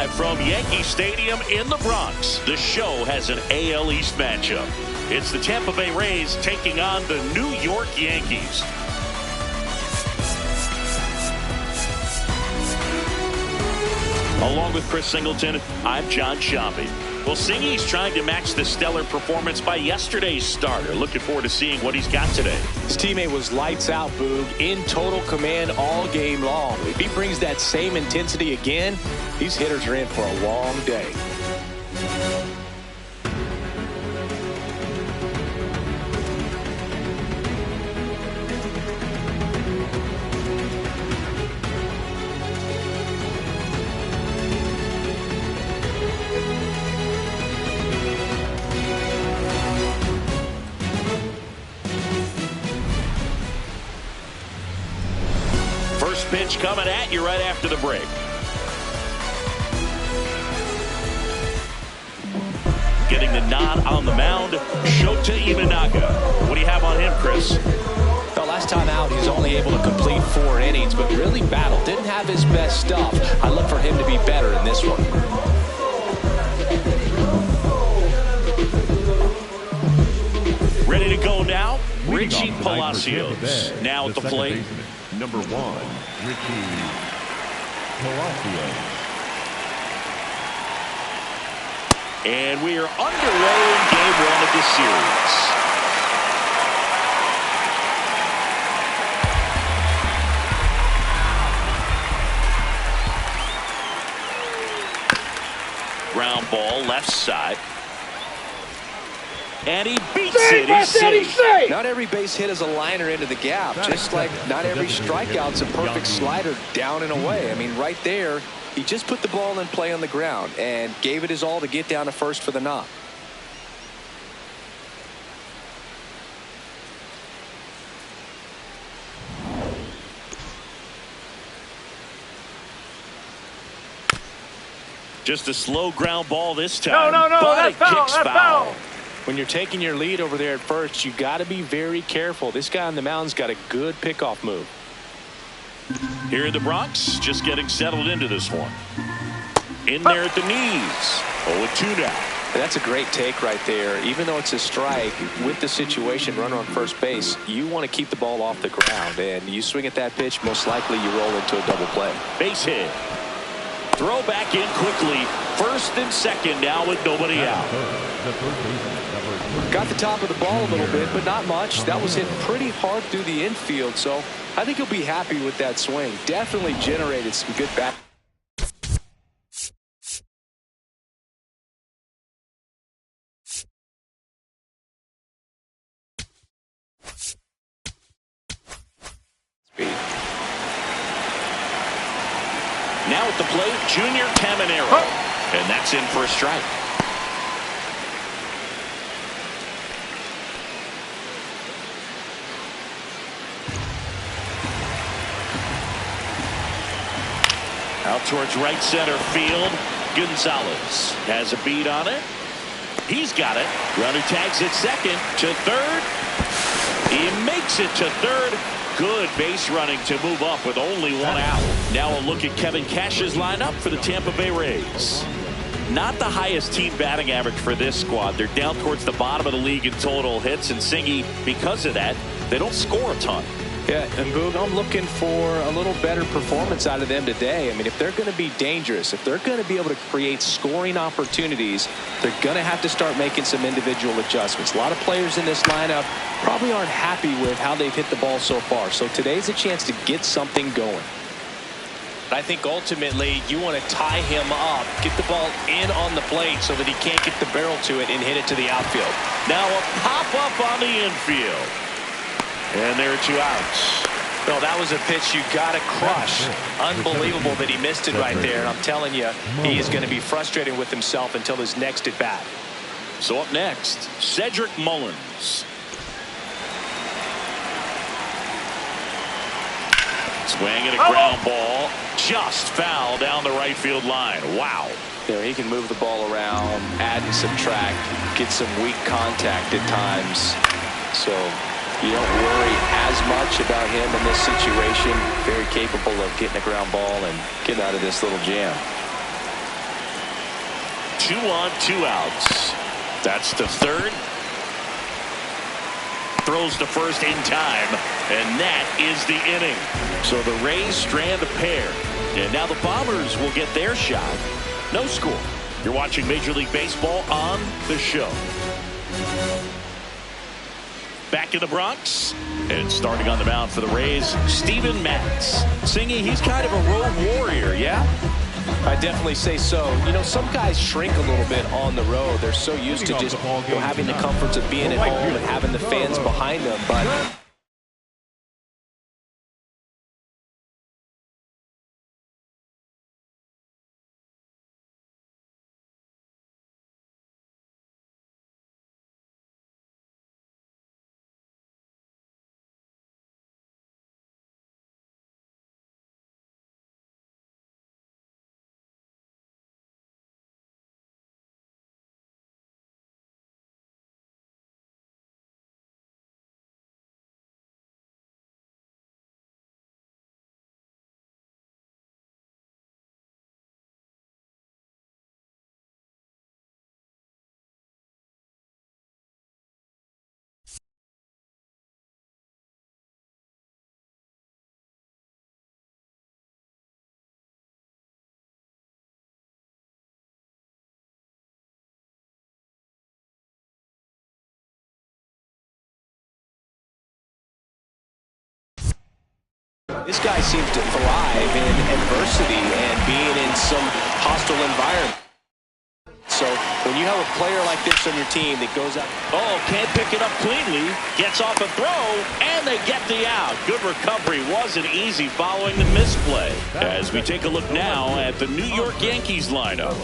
Live from Yankee Stadium in the Bronx, the show has an AL East matchup. It's the Tampa Bay Rays taking on the New York Yankees. Along with Chris Singleton, I'm John Sciambi. Well, Singy's trying to match the stellar performance by yesterday's starter. Looking forward to seeing what he's got today. His teammate was lights out, Boog, in total command all game long. If he brings that same intensity again, these hitters are in for a long day. First pitch coming at you right after the break. Getting the nod on the mound, Shota Imanaga. What do you have on him, Chris? Well, last time out, he's only able to complete 4 innings, but really battled. Didn't have his best stuff. I look for him to be better in this one. Ready to go now, Richie Palacios. Now at the plate. Number 1, Richie Palacios. And we are underway in game 1 of this series. Ground ball left side. And he beats it. He's safe. Not every base hit is a liner into the gap, just like not every strikeout's a perfect slider down and away. I mean, right there, he just put the ball in play on the ground and gave it his all to get down to first for the knock. Just a slow ground ball this time. No, but that's it kicks foul. When you're taking your lead over there at first, you got to be very careful. This guy on the mound's got a good pickoff move. Here in the Bronx, just getting settled into this one. In there at the knees. 0-2 now. That's a great take right there. Even though it's a strike, with the situation, runner on first base, you want to keep the ball off the ground. And you swing at that pitch, most likely you roll into a double play. Base hit. Throw back in quickly. First and second now with nobody out. Got the top of the ball a little bit, but not much. That was hit pretty hard through the infield, so I think he'll be happy with that swing. Definitely generated some good back. Now at the plate, Junior Caminero. And that's in for a strike. Out towards right center field. Gonzalez has a beat on it. He's got it. Runner tags at second to third. He makes it to third. Good base running to move up with only 1 out. Now a look at Kevin Cash's lineup for the Tampa Bay Rays. Not the highest team batting average for this squad. They're down towards the bottom of the league in total hits, and Singy, because of that, they don't score a ton. Yeah, and Boog, I'm looking for a little better performance out of them today. I mean, if they're going to be dangerous, if they're going to be able to create scoring opportunities, they're going to have to start making some individual adjustments. A lot of players in this lineup probably aren't happy with how they've hit the ball so far. So today's a chance to get something going. I think ultimately you want to tie him up, get the ball in on the plate so that he can't get the barrel to it and hit it to the outfield. Now a pop-up on the infield. And there are 2 outs. No, that was a pitch you got to crush. Unbelievable that he missed it right there. And I'm telling you, he is going to be frustrated with himself until his next at bat. So up next, Cedric Mullins. Swing and a ground ball. Just foul down the right field line. Wow. There, he can move the ball around, add and subtract, get some weak contact at times. So you don't worry as much about him in this situation. Very capable of getting a ground ball and getting out of this little jam. 2 on, 2 outs. That's the third. Throws to first in time, and that is the inning. So the Rays strand a pair, and now the Bombers will get their shot. No score. You're watching Major League Baseball on the show. Back in the Bronx, and starting on the mound for the Rays, Steven Matz. Singing, he's kind of a road warrior, yeah? I definitely say so. You know, some guys shrink a little bit on the road. They're so used to just having the comforts of being at home and having the fans behind them. But this guy seems to thrive in adversity and being in some hostile environment. So when you have a player like this on your team that goes out. Oh, can't pick it up cleanly. Gets off a throw, and they get the out. Good recovery. Wasn't easy following the misplay. As we take a look now at the New York Yankees lineup.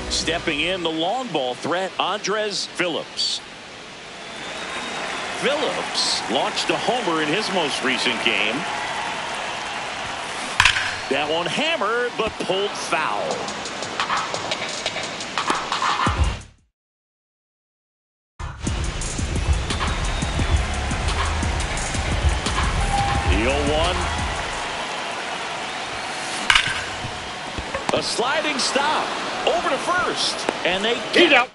Stepping in, the long ball threat, Andres Phillips. Phillips launched a homer in his most recent game. That one hammered, but pulled foul. The 0-1. A sliding stop. Over to first, and they get out.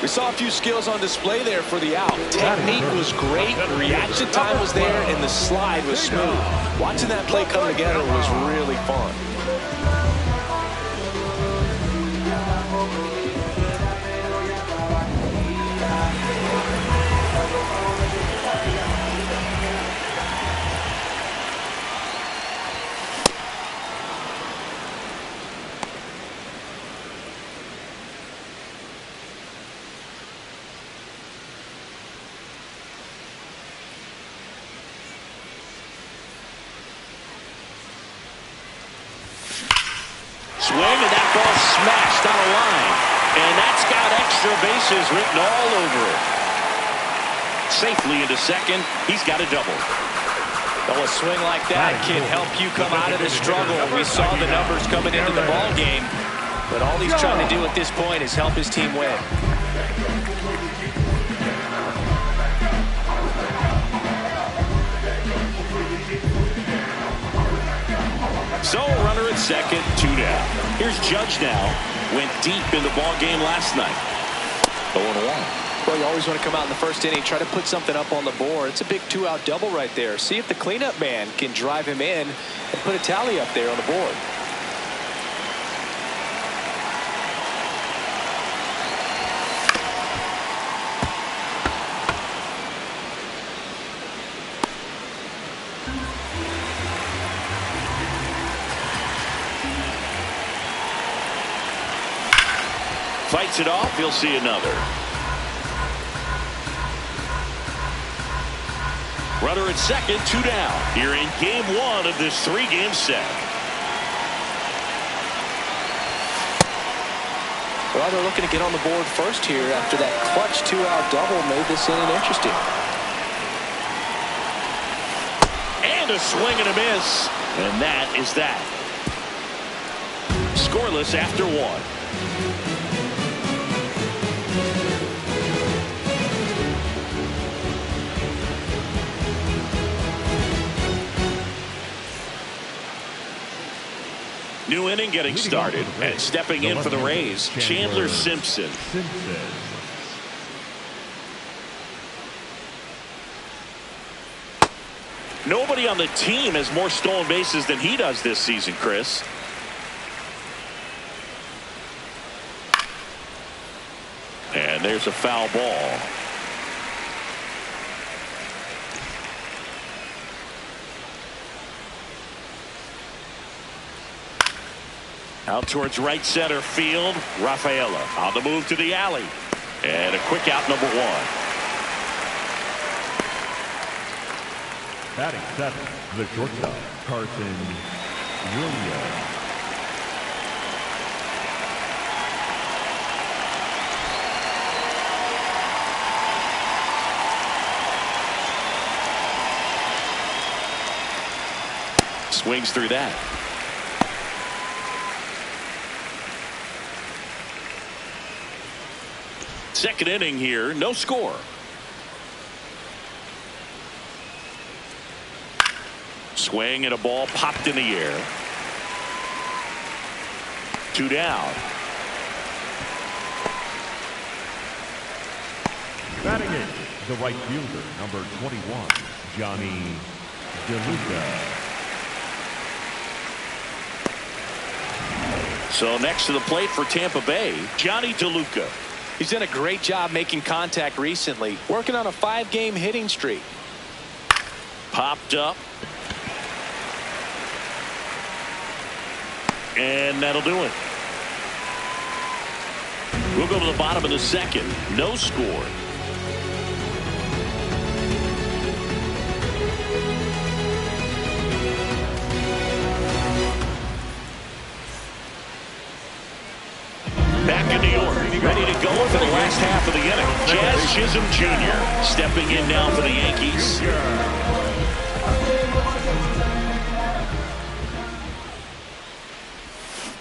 We saw a few skills on display there for the out. Technique was great, reaction time was there, and the slide was smooth. Watching that play come together was really fun. Swing, and that ball smashed on a line. And that's got extra bases written all over it. Safely into second. He's got a double. Well, a swing like that can help you come out of the struggle. We saw the numbers coming into the ball game. But all he's trying to do at this point is help his team win. So, runner at second, 2 down. Here's Judge now. Went deep in the ball game last night. 0-1. Well, you always want to come out in the first inning, try to put something up on the board. It's a big 2-out double right there. See if the cleanup man can drive him in and put a tally up there on the board. Fights it off. He'll see another. Runner at second, 2 down. Here in game 1 of this 3-game set. Well, they're looking to get on the board first here after that clutch 2-out double made this inning interesting. And a swing and a miss. And that is that. Scoreless after one. New inning getting started, and stepping in for the Rays, Chandler Simpson. Nobody on the team has more stolen bases than he does this season, Chris. And there's a foul ball. Out towards right center field. Rafaela on the move to the alley. And a quick out, number one. Batting seventh, the shortstop, Carson Williams. Swings through that. Second inning here, no score. Swing and a ball popped in the air. Two down. Batting in, the right fielder, number 21, Johnny DeLuca. So next to the plate for Tampa Bay, Johnny DeLuca. He's done a great job making contact recently, working on a 5-game hitting streak. Popped up. And that'll do it. We'll go to the bottom of the second. No score. Back in New York, ready to go for the last half of the inning. Jazz Chisholm Jr. stepping in now for the Yankees.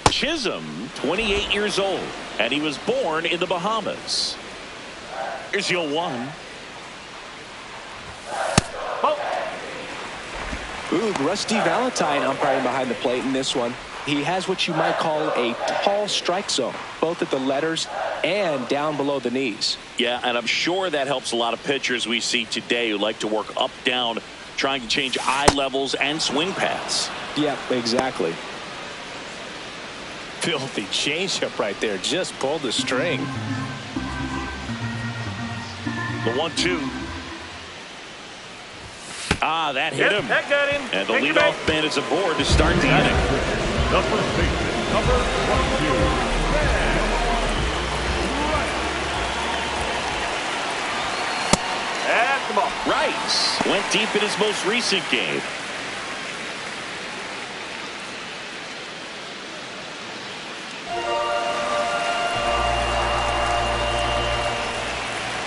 Chisholm, 28 years old, and he was born in the Bahamas. Here's your one. Ooh, Rusty Valentine umpiring behind the plate in this one. He has what you might call a tall strike zone, both at the letters and down below the knees. Yeah, and I'm sure that helps a lot of pitchers we see today who like to work up, down, trying to change eye levels and swing paths. Yeah, exactly. Filthy changeup right there. Just pulled the string. The 1-2. Ah, that hit him. That got him. And the leadoff man is aboard to start the inning. The first baseman, number 22, That's the ball. Rice went deep in his most recent game.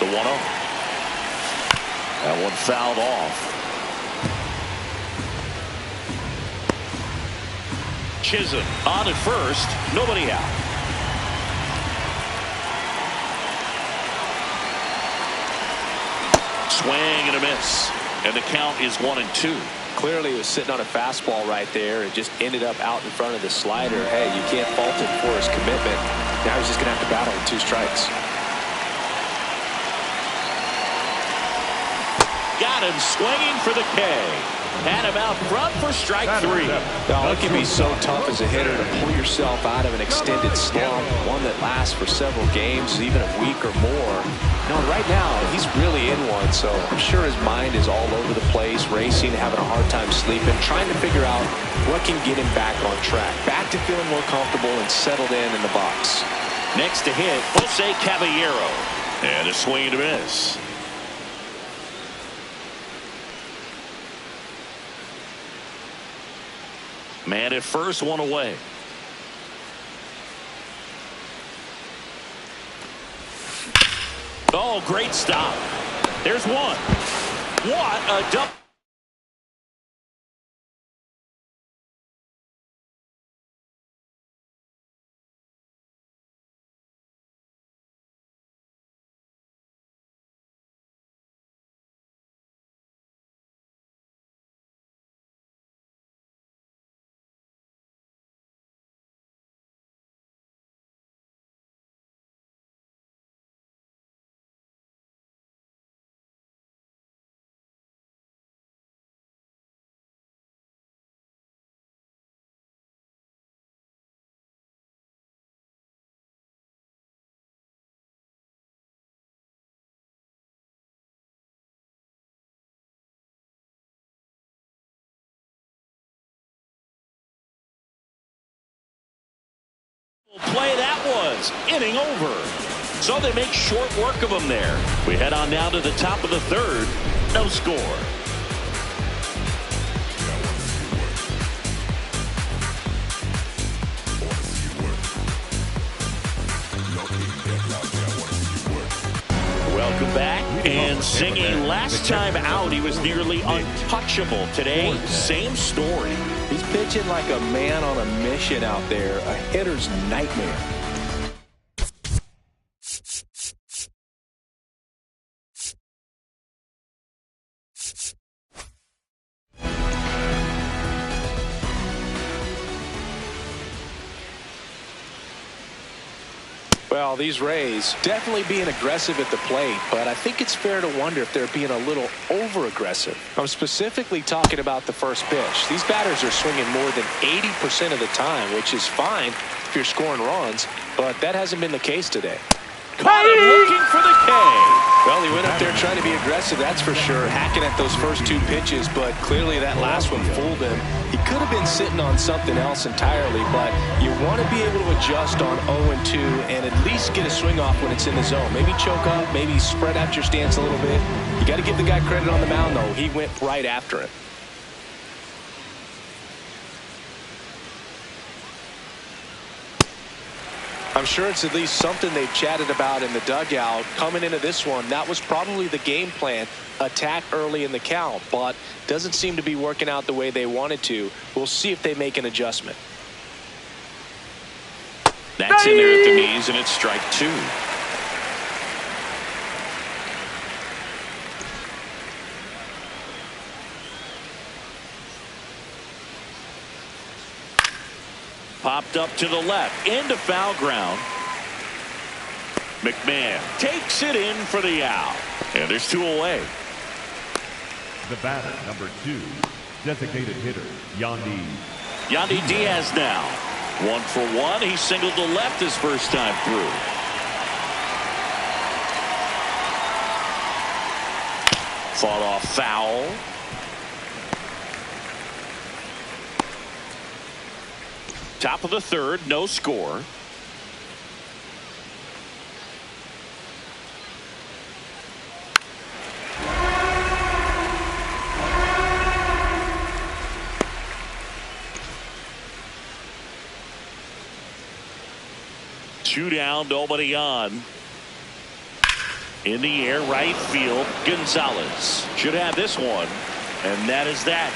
The 1-0. That one fouled off. Chisholm on at first, nobody out. Swing and a miss, and the count is 1-2. Clearly he was sitting on a fastball right there and just ended up out in front of the slider. Hey, you can't fault him for his commitment. Now he's just going to have to battle with 2 strikes. Got him swinging for the K. Had him out front for strike 3. Oh, it can be so tough as a hitter to pull yourself out of an extended slump, one that lasts for several games, even a week or more. No, right now, he's really in one, so I'm sure his mind is all over the place, racing, having a hard time sleeping, trying to figure out what can get him back on track, back to feeling more comfortable and settled in the box. Next to hit, Jose Caballero. And a swing and a miss. Man at first, one away. Oh, great stop. There's one. What a double. Play that was. Inning over. So they make short work of them there. We head on now to the top of the third. No score. Welcome back. And singing last time out, he was nearly untouchable. Today, same story. He's pitching like a man on a mission out there, a hitter's nightmare. Well, these Rays definitely being aggressive at the plate, but I think it's fair to wonder if they're being a little over-aggressive. I'm specifically talking about the first pitch. These batters are swinging more than 80% of the time, which is fine if you're scoring runs, but that hasn't been the case today. Caught him looking for the K. Well, he went up there trying to be aggressive, that's for sure, hacking at those first two pitches, but clearly that last one fooled him. He could have been sitting on something else entirely, but you want to be able to adjust on 0-2 and at least get a swing off when it's in the zone. Maybe choke up, maybe spread out your stance a little bit. You got to give the guy credit on the mound, though. He went right after it. I'm sure it's at least something they've chatted about in the dugout. Coming into this one, that was probably the game plan. Attack early in the count, but doesn't seem to be working out the way they wanted to. We'll see if they make an adjustment. That's in there at the knees, and it's strike two. Popped up to the left, into foul ground. McMahon takes it in for the out. And there's two away. The batter, number 2, designated hitter, Yandy Diaz now. 1 for 1. He singled to left his first time through. Fought off foul. Top of the third, no score. Two down, nobody on. In the air, right field, Gonzalez should have this one, and that is that.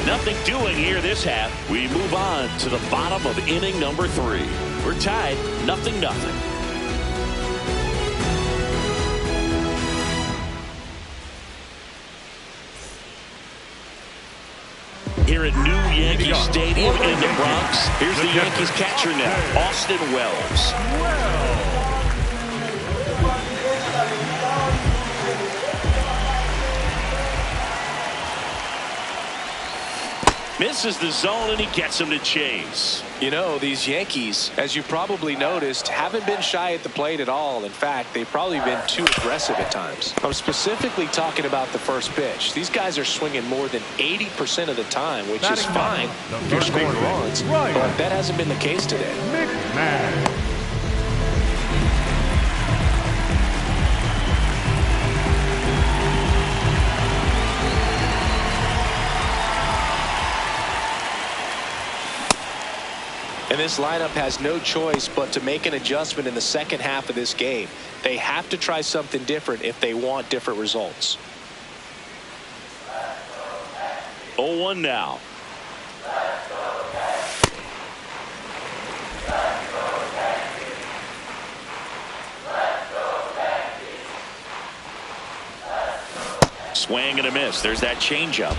Nothing doing here this half. We move on to the bottom of inning number 3. We're tied 0-0. Here at New Yankee Stadium in the Bronx, here's the Yankees catcher now, Austin Wells. Misses the zone, and he gets him to chase. You know, these Yankees, as you probably noticed, haven't been shy at the plate at all. In fact, they've probably been too aggressive at times. I'm specifically talking about the first pitch. These guys are swinging more than 80% of the time, which is fine if you're scoring runs, but that hasn't been the case today. McMahon. And this lineup has no choice but to make an adjustment in the second half of this game. They have to try something different if they want different results. 0-1 now. Swing and a miss. There's that changeup.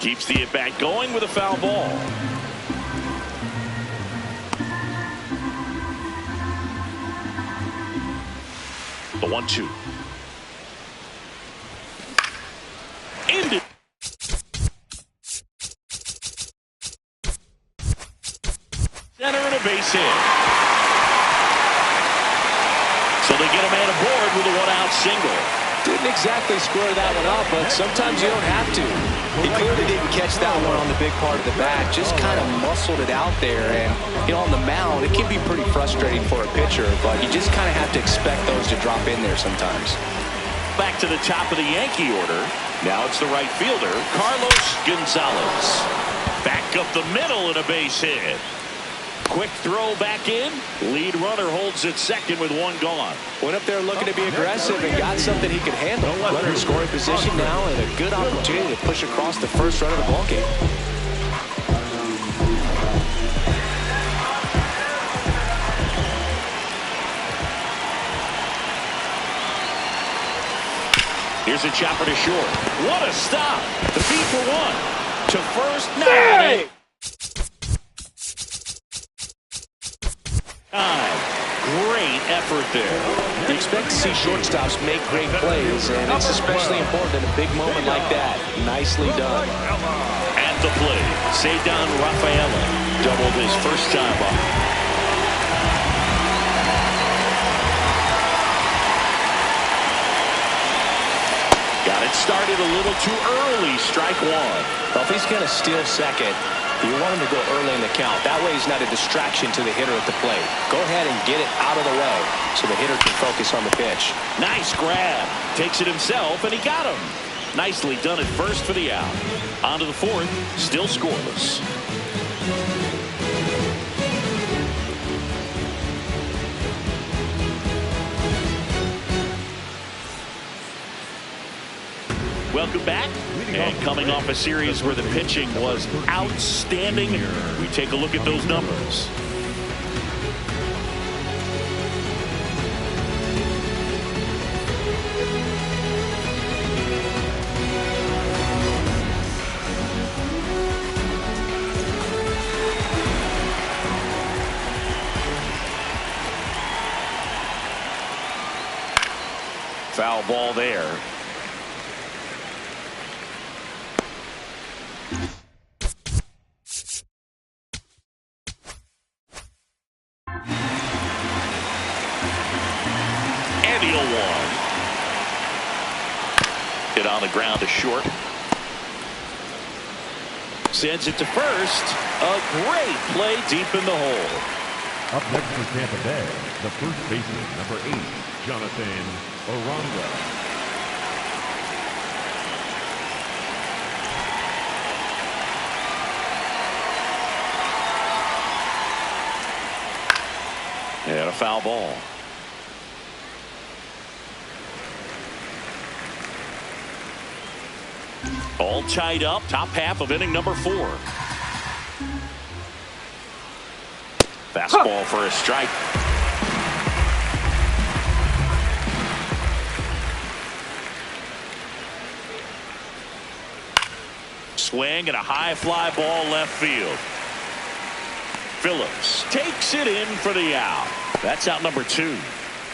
Keeps the at-bat going with a foul ball. The 1-2. Ended. Center and a base hit. So they get a man aboard with a 1-out single. Didn't exactly square that one up, but sometimes you don't have to. He clearly didn't catch that one on the big part of the bat, just kind of muscled it out there. And, on the mound, it can be pretty frustrating for a pitcher, but you just kind of have to expect those to drop in there sometimes. Back to the top of the Yankee order. Now it's the right fielder, Carlos Gonzalez. Back up the middle and a base hit. Quick throw back in. Lead runner holds at second with one gone. Went up there looking to be aggressive and got something he could handle. Runner in scoring position now and a good opportunity to push across the first run of the ballgame. Here's a chopper to short. What a stop. The feed for one. To first. Hey! Great effort there. You expect to see shortstops make great plays, and it's especially important in a big moment like that. Nicely done. At the plate, Cedar Rafaela doubled his first time up. Got it started a little too early. Strike one. Well, if he's going to steal second, you want him to go early in the count. That way he's not a distraction to the hitter at the plate. Go ahead and get it out of the way so the hitter can focus on the pitch. Nice grab. Takes it himself, and he got him. Nicely done at first for the out. On to the fourth. Still scoreless. Welcome back. And coming off a series where the pitching was outstanding, we take a look at those numbers. Foul ball there. Hit on the ground to short. Sends it to first. A great play deep in the hole. Up next for Tampa Bay, the first baseman, number 8, Jonathan Aranda. And a foul ball. All tied up, top half of inning number 4. Fastball for a strike. Swing and a high fly ball left field. Phillips takes it in for the out. That's out number 2.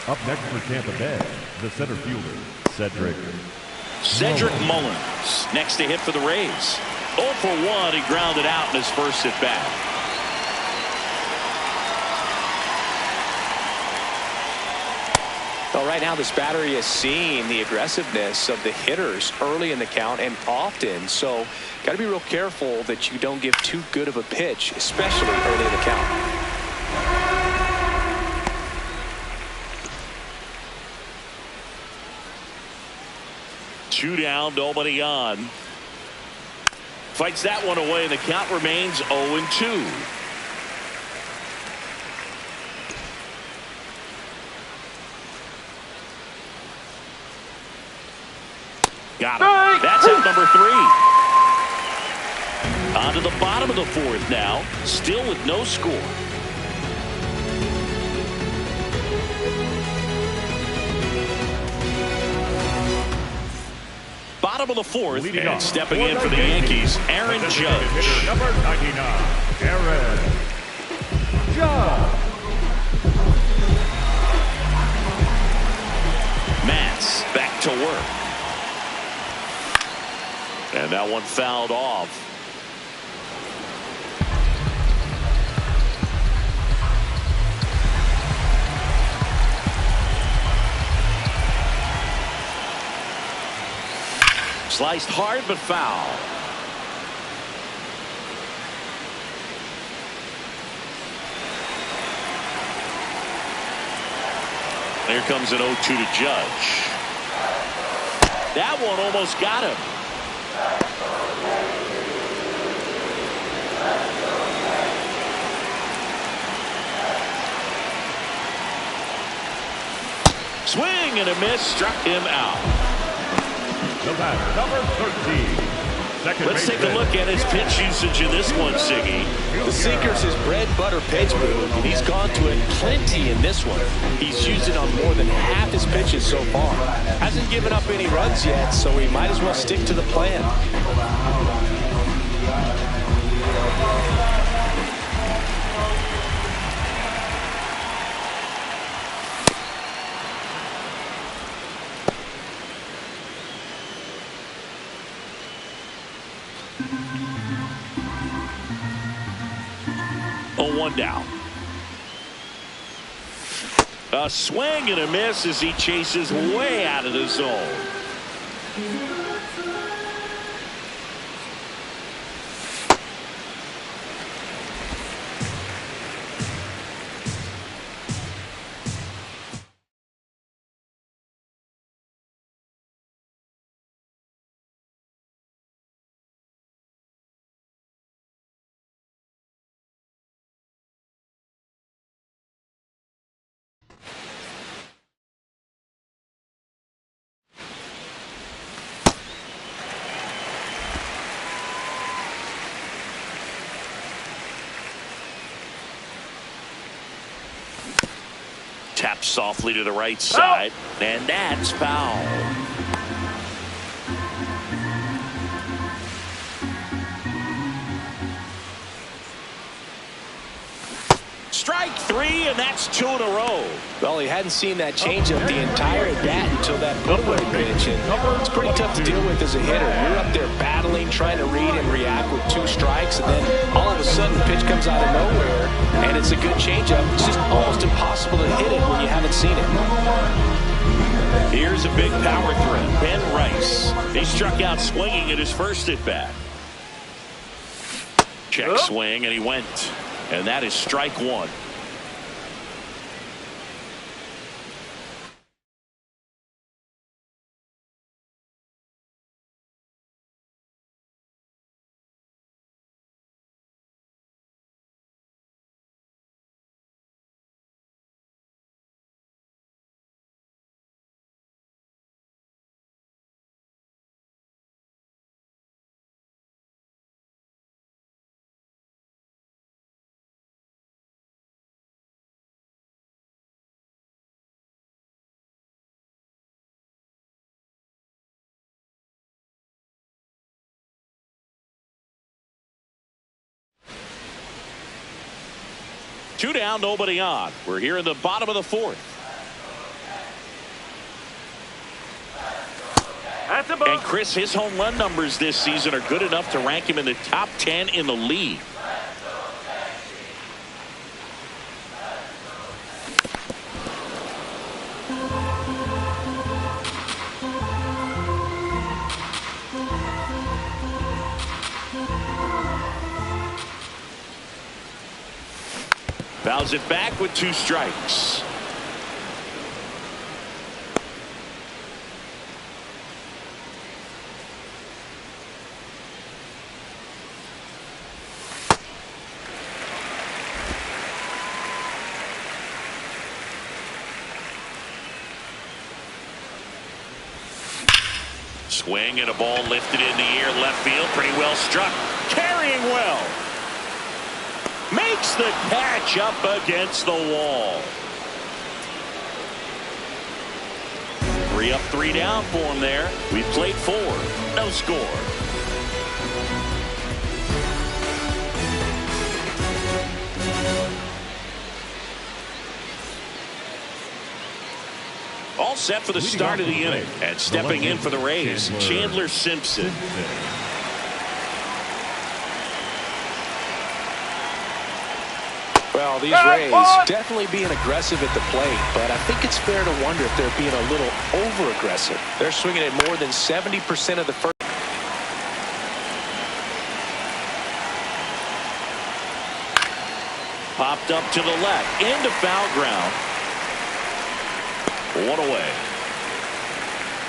Up next for Tampa Bay, the center fielder, Cedric Mullins. Next to hit for the Rays. 0 for 1. He grounded out in his first at bat. Well, right now this battery is seeing the aggressiveness of the hitters early in the count and often. So got to be real careful that you don't give too good of a pitch, especially early in the count. Two down, nobody on. Fights that one away, and the count remains 0-2. Got it. That's out number 3. On to the bottom of the 4th now. Still with no score. Bottom of the 4th, and stepping in for the Yankees, Aaron Judge. Number 99, Aaron Judge. Mats back to work. And that one fouled off. Sliced hard but foul. There comes an 0-2 to Judge. That one almost got him. Swing and a miss, struck him out. The batter, number 13. Let's take a look at his pitch usage in this one, Siggy. The sinker's his bread and butter pitch move, and he's gone to it plenty in this one. He's used it on more than half his pitches so far. Hasn't given up any runs yet, so he might as well stick to the plan. 0-1 down. A swing and a miss as he chases way out of the zone. Tapped softly to the right side, and that's foul. Strike three, and that's 2 in a row. Well, he hadn't seen that changeup the entire at bat until that put-away pitch, and it's pretty tough to deal with as a hitter. You're up there battling, trying to read and react with 2 strikes, and then all of a sudden the pitch comes out of nowhere, and it's a good changeup. It's just almost impossible to hit it when you haven't seen it. Here's a big power threat, Ben Rice. He struck out swinging at his first at-bat. Check swing, and he went. And that is strike 1. Two down, nobody on. We're here in the bottom of the 4th. And Chris, his home run numbers this season are good enough to rank him in the top 10 in the league. Fouls it back with 2 strikes. Swing and a ball lifted in the air, left field, pretty well struck. Carrying well. Makes the catch up against the wall. 3 up, 3 down for him there. We've played 4. No score. All set for the start of the inning. And stepping in for the Rays, Chandler Simpson. Well, these Rays definitely being aggressive at the plate, but I think it's fair to wonder if they're being a little over-aggressive. They're swinging at more than 70% of the first. Popped up to the left into foul ground. One away.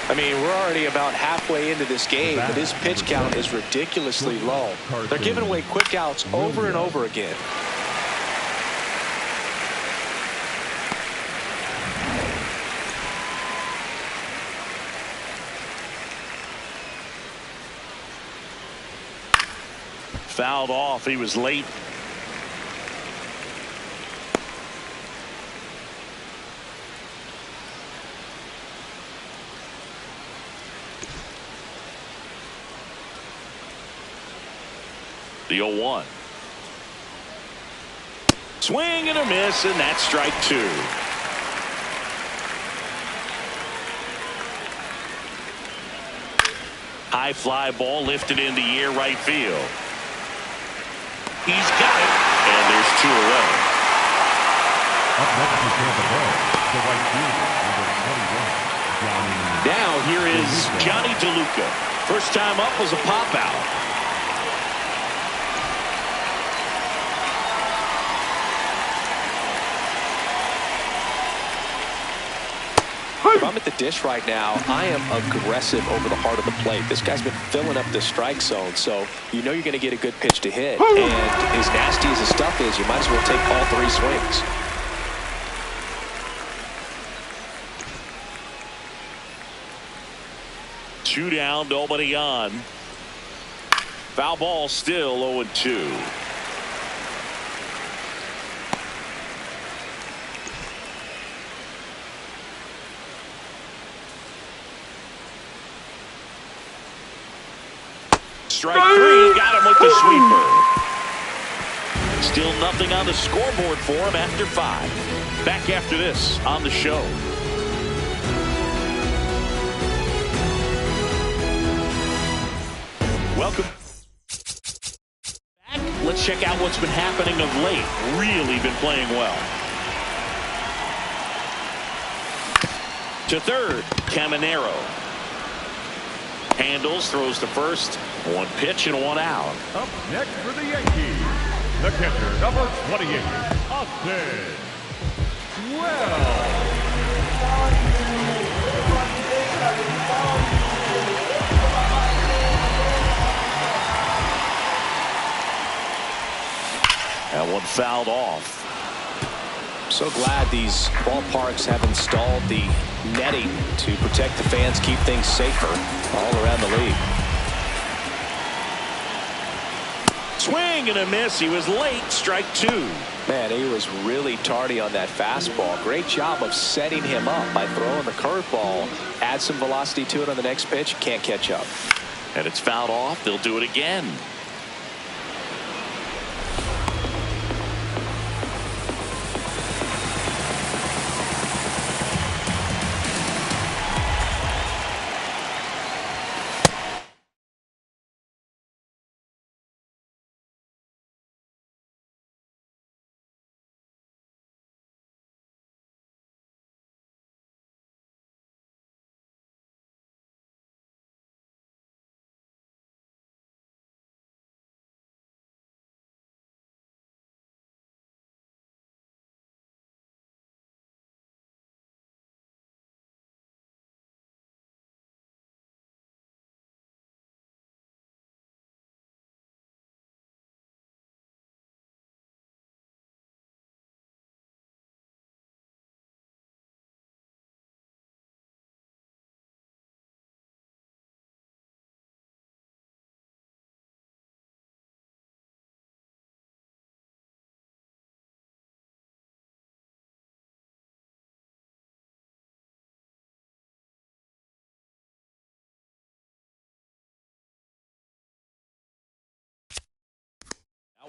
I mean, we're already about halfway into this game, but his pitch count is ridiculously low. They're giving away quick outs over and over again. Fouled off. He was late. The 0-1. Swing and a miss, and that's strike two. High fly ball lifted into air right field. He's got it, and there's two away. Up next is Tampa Bay, the right fielder, number 21, Johnny. Now here is Johnny DeLuca. First time up was a pop out. If I'm at the dish right now, I am aggressive over the heart of the plate. This guy's been filling up the strike zone, so you know you're going to get a good pitch to hit. And as nasty as his stuff is, you might as well take all three swings. Two down, nobody on. Foul ball still 0-2. Strike three, got him with the sweeper. Still nothing on the scoreboard for him after 5. Back after this on the show. Welcome back. Let's check out what's been happening of late. Really been playing well. To third, Caminero. Handles, throws to first. One pitch and one out. Up next for the Yankees, the catcher, number 28, Austin Wells. That one fouled off. So glad these ballparks have installed the netting to protect the fans, keep things safer all around the league. Swing and a miss. He was late. Strike two. Man, he was really tardy on that fastball. Great job of setting him up by throwing the curveball. Add some velocity to it on the next pitch. Can't catch up. And it's fouled off. They'll do it again.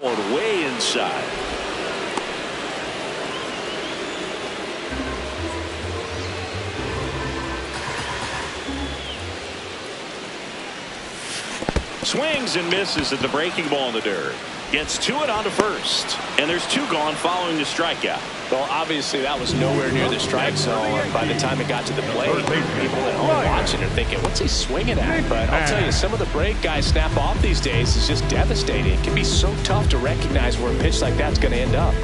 That one way inside. Swings and misses at the breaking ball in the dirt. Gets to it onto first. And there's two gone following the strikeout. Well, obviously that was nowhere near the strike zone. By the time it got to the plate, people at home watching are thinking, what's he swinging at? But I'll tell you, some of the break guys snap off these days is just devastating. It can be so tough to recognize where a pitch like that's going to end up.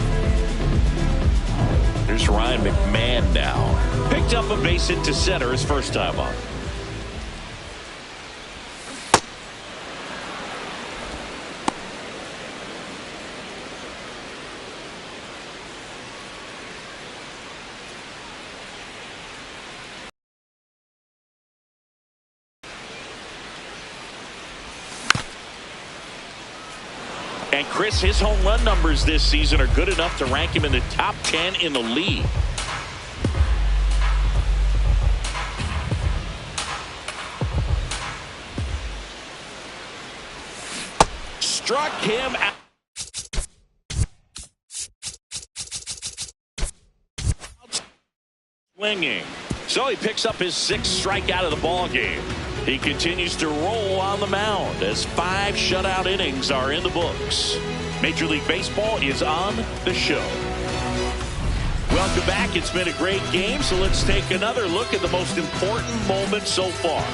Here's Ryan McMahon now. Picked up a base hit to center his first time up. And Chris, his home run numbers this season are good enough to rank him in the top 10 in the league. Struck him out. Swinging. So he picks up his 6th strikeout of the ball game. He continues to roll on the mound as 5 shutout innings are in the books. Major League Baseball is on the show. Welcome back. It's been a great game, so let's take another look at the most important moment so far.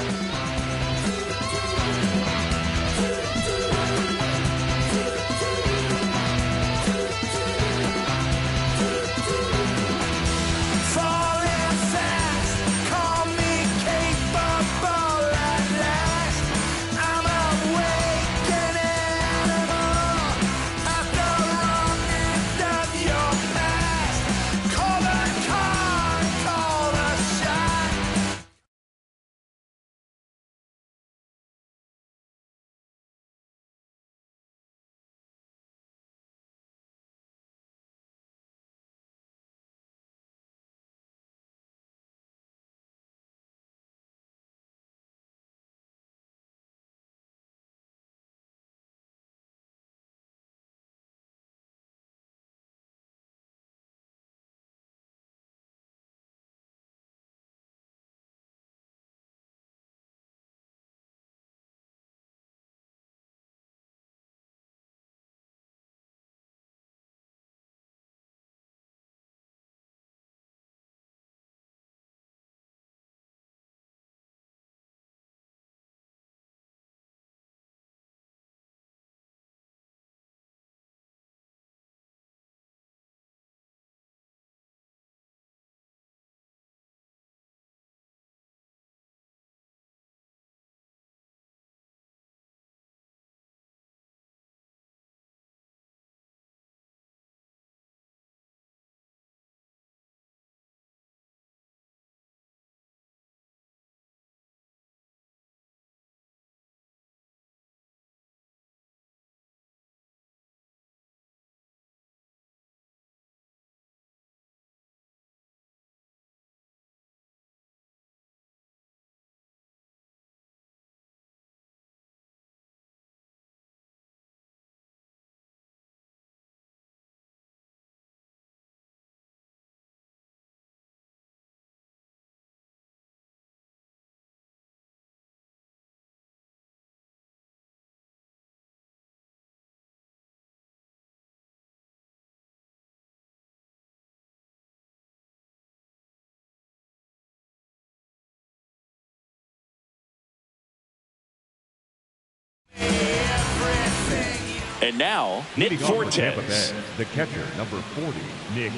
And now, Nick Fortes. The catcher, number 40, Nick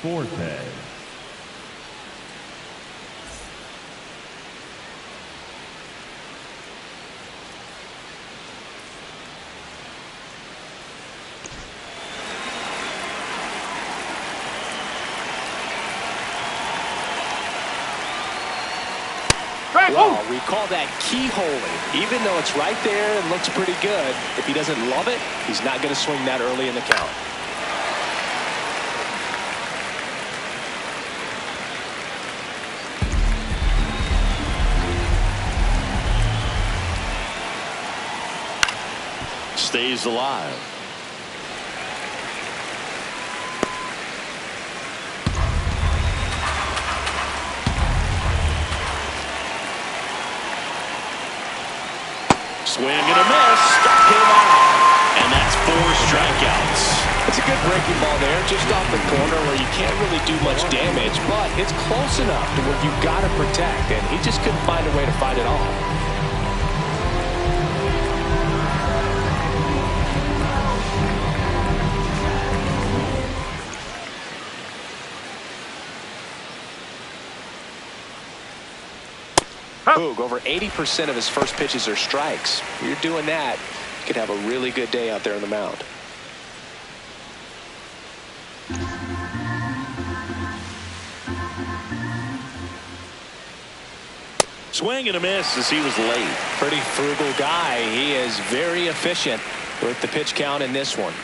Fortes. Well, we call that keyholing. Even though it's right there and looks pretty good, if he doesn't love it, he's not going to swing that early in the count. Stays alive. Swing and a miss. Struck him out. And that's 4 strikeouts. It's a good breaking ball there, just off the corner where you can't really do much damage, but it's close enough to where you've got to protect, and he just couldn't find a way to fight it off. Boog, over 80% of his first pitches are strikes. If you're doing that, you could have a really good day out there on the mound. Swing and a miss as he was late. Pretty frugal guy. He is very efficient with the pitch count in this one.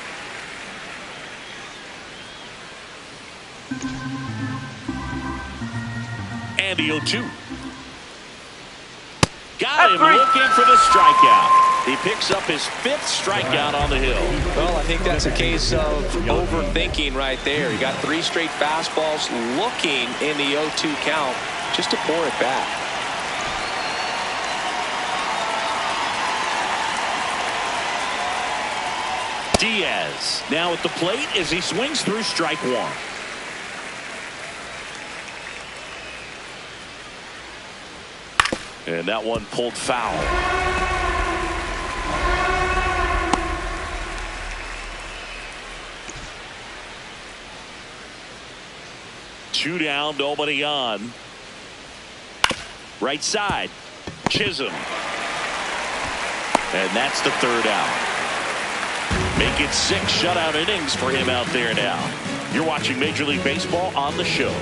And the 0-2. Got him looking for the strikeout. He picks up his 5th strikeout on the hill. Well, I think that's a case of overthinking right there. He got 3 straight fastballs looking in the 0-2 count just to pour it back. Diaz now at the plate as he swings through strike 1. And that one pulled foul. Two down, nobody on. Right side, Chisholm. And that's the 3rd out. Make it 6 shutout innings for him out there now. You're watching Major League Baseball on the show.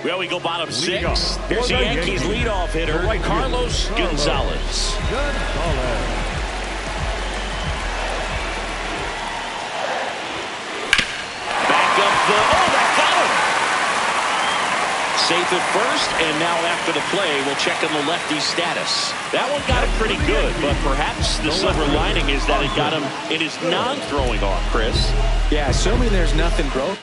Well, we go bottom 6. Here's the Yankees leadoff hitter, Carlos Gonzalez. That got him. Safe at first, and now after the play, we'll check on the lefty's status. That one got him pretty good, but perhaps the silver lining is that it got him in his non-throwing arm, Chris. Yeah, assuming there's nothing broke.